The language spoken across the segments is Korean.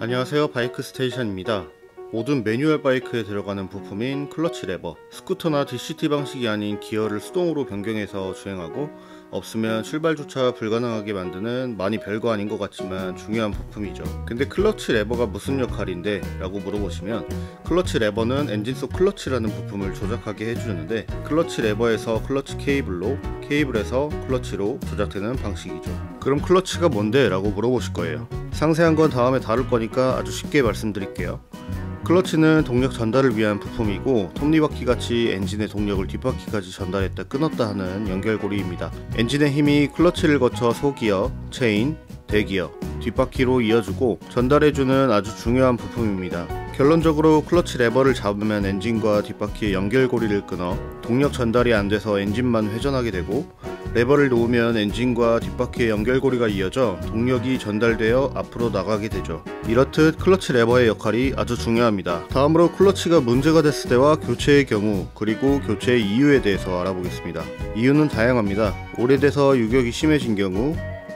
안녕하세요, 바이크 스테이션입니다. 모든 매뉴얼 바이크에 들어가는 부품인 클러치 레버, 스쿠터나 DCT 방식이 아닌 기어를 수동으로 변경해서 주행하고 없으면 출발조차 불가능하게 만드는 많이 별거 아닌 것 같지만 중요한 부품이죠. 근데 클러치 레버가 무슨 역할인데? 라고 물어보시면, 클러치 레버는 엔진 속 클러치라는 부품을 조작하게 해주는데, 클러치 레버에서 클러치 케이블로, 케이블에서 클러치로 조작되는 방식이죠. 그럼 클러치가 뭔데? 라고 물어보실 거예요. 상세한 건 다음에 다룰 거니까 아주 쉽게 말씀드릴게요. 클러치는 동력 전달을 위한 부품이고, 톱니바퀴 같이 엔진의 동력을 뒷바퀴까지 전달했다 끊었다 하는 연결고리입니다. 엔진의 힘이 클러치를 거쳐 소기어, 체인, 대기어, 뒷바퀴로 이어주고 전달해주는 아주 중요한 부품입니다. 결론적으로 클러치 레버를 잡으면 엔진과 뒷바퀴의 연결고리를 끊어 동력 전달이 안 돼서 엔진만 회전하게 되고, 레버를 놓으면 엔진과 뒷바퀴의 연결고리가 이어져 동력이 전달되어 앞으로 나가게 되죠. 이렇듯 클러치 레버의 역할이 아주 중요합니다. 다음으로 클러치가 문제가 됐을 때와 교체의 경우, 그리고 교체의 이유에 대해서 알아보겠습니다. 이유는 다양합니다. 오래돼서 유격이 심해진 경우,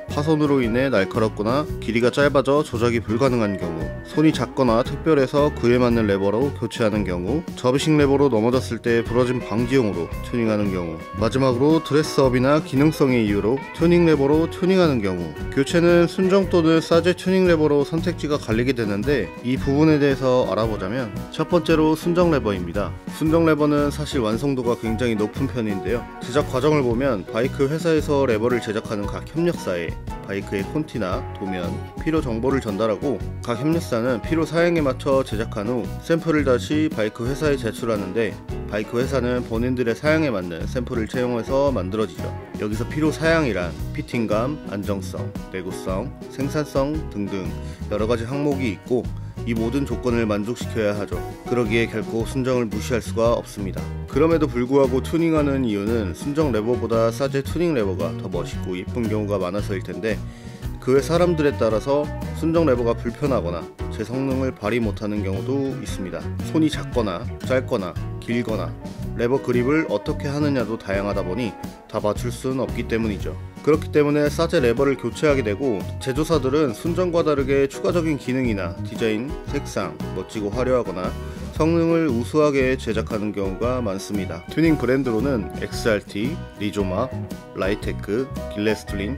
파손으로 인해 날카롭거나 길이가 짧아져 조작이 불가능한 경우, 손이 작거나 특별해서 그에 맞는 레버로 교체하는 경우, 접이식 레버로 넘어졌을 때 부러짐 방지용으로 튜닝하는 경우, 마지막으로 드레스업이나 기능성의 이유로 튜닝 레버로 튜닝하는 경우. 교체는 순정 또는 사제 튜닝 레버로 선택지가 갈리게 되는데, 이 부분에 대해서 알아보자면, 첫 번째로 순정 레버입니다. 순정 레버는 사실 완성도가 굉장히 높은 편인데요, 제작 과정을 보면 바이크 회사에서 레버를 제작하는 각 협력사에 바이크의 콘티나 도면, 필요 정보를 전달하고, 각 협력사는 필요 사양에 맞춰 제작한 후 샘플을 다시 바이크 회사에 제출하는데, 바이크 회사는 본인들의 사양에 맞는 샘플을 채용해서 만들어지죠. 여기서 필요 사양이란 피팅감, 안정성, 내구성, 생산성 등등 여러가지 항목이 있고, 이 모든 조건을 만족시켜야 하죠. 그러기에 결코 순정을 무시할 수가 없습니다. 그럼에도 불구하고 튜닝하는 이유는 순정 레버보다 사제 튜닝 레버가 더 멋있고 예쁜 경우가 많아서일 텐데, 그 외 사람들에 따라서 순정 레버가 불편하거나 제 성능을 발휘 못하는 경우도 있습니다. 손이 작거나 짧거나 길거나 레버 그립을 어떻게 하느냐도 다양하다 보니 다 맞출 수는 없기 때문이죠. 그렇기 때문에 사제 레버를 교체하게 되고, 제조사들은 순정과 다르게 추가적인 기능이나 디자인, 색상, 멋지고 화려하거나 성능을 우수하게 제작하는 경우가 많습니다. 튜닝 브랜드로는 XRT, 리조마, 라이테크, 길레스틀링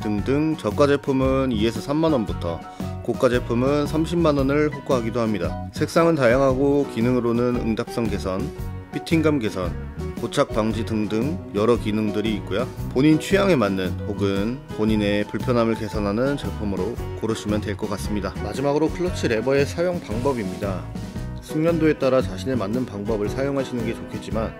등등 저가 제품은 2에서 3만원부터 고가 제품은 30만원을 호가하기도 합니다. 색상은 다양하고 기능으로는 응답성 개선, 피팅감 개선, 고착 방지 등등 여러 기능들이 있고요. 본인 취향에 맞는 혹은 본인의 불편함을 개선하는 제품으로 고르시면 될 것 같습니다. 마지막으로 클러치 레버의 사용 방법입니다. 숙련도에 따라 자신에 맞는 방법을 사용하시는 게 좋겠지만,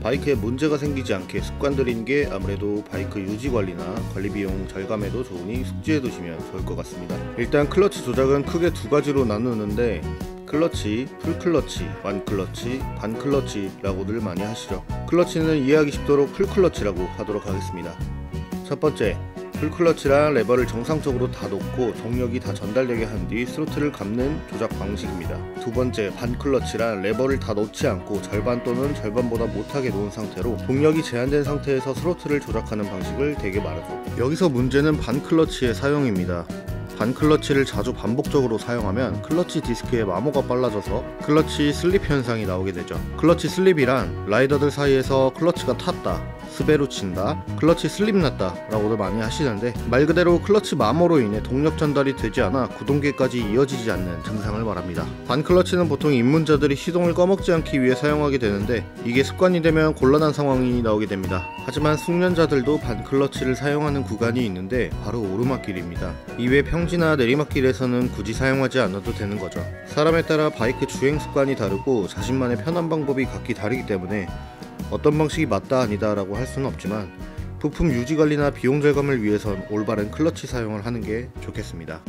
바이크에 문제가 생기지 않게 습관들인 게 아무래도 바이크 유지관리나 관리비용 절감에도 좋으니 숙지해 두시면 좋을 것 같습니다. 일단 클러치 조작은 크게 두 가지로 나누는데, 클러치, 풀클러치, 완클러치, 반클러치라고들 많이 하시죠. 클러치는 이해하기 쉽도록 풀클러치라고 하도록 하겠습니다. 첫 번째, 풀클러치란 레버를 정상적으로 다 놓고 동력이 다 전달되게 한 뒤 스로틀을 감는 조작 방식입니다. 두 번째, 반클러치란 레버를 다 놓지 않고 절반 또는 절반보다 못하게 놓은 상태로 동력이 제한된 상태에서 스로틀을 조작하는 방식을 대개 말하죠. 여기서 문제는 반클러치의 사용입니다. 반클러치를 자주 반복적으로 사용하면 클러치 디스크의 마모가 빨라져서 클러치 슬립 현상이 나오게 되죠. 클러치 슬립이란 라이더들 사이에서 클러치가 탔다, 스베로 친다, 클러치 슬립 났다 라고들 많이 하시는데, 말 그대로 클러치 마모로 인해 동력 전달이 되지 않아 구동계까지 이어지지 않는 증상을 말합니다. 반클러치는 보통 입문자들이 시동을 꺼먹지 않기 위해 사용하게 되는데, 이게 습관이 되면 곤란한 상황이 나오게 됩니다. 하지만 숙련자들도 반클러치를 사용하는 구간이 있는데 바로 오르막길입니다. 이외 평지나 내리막길에서는 굳이 사용하지 않아도 되는 거죠. 사람에 따라 바이크 주행 습관이 다르고 자신만의 편한 방법이 각기 다르기 때문에 어떤 방식이 맞다 아니다 라고 할 수는 없지만, 부품 유지관리나 비용 절감을 위해선 올바른 클러치 사용을 하는 게 좋겠습니다.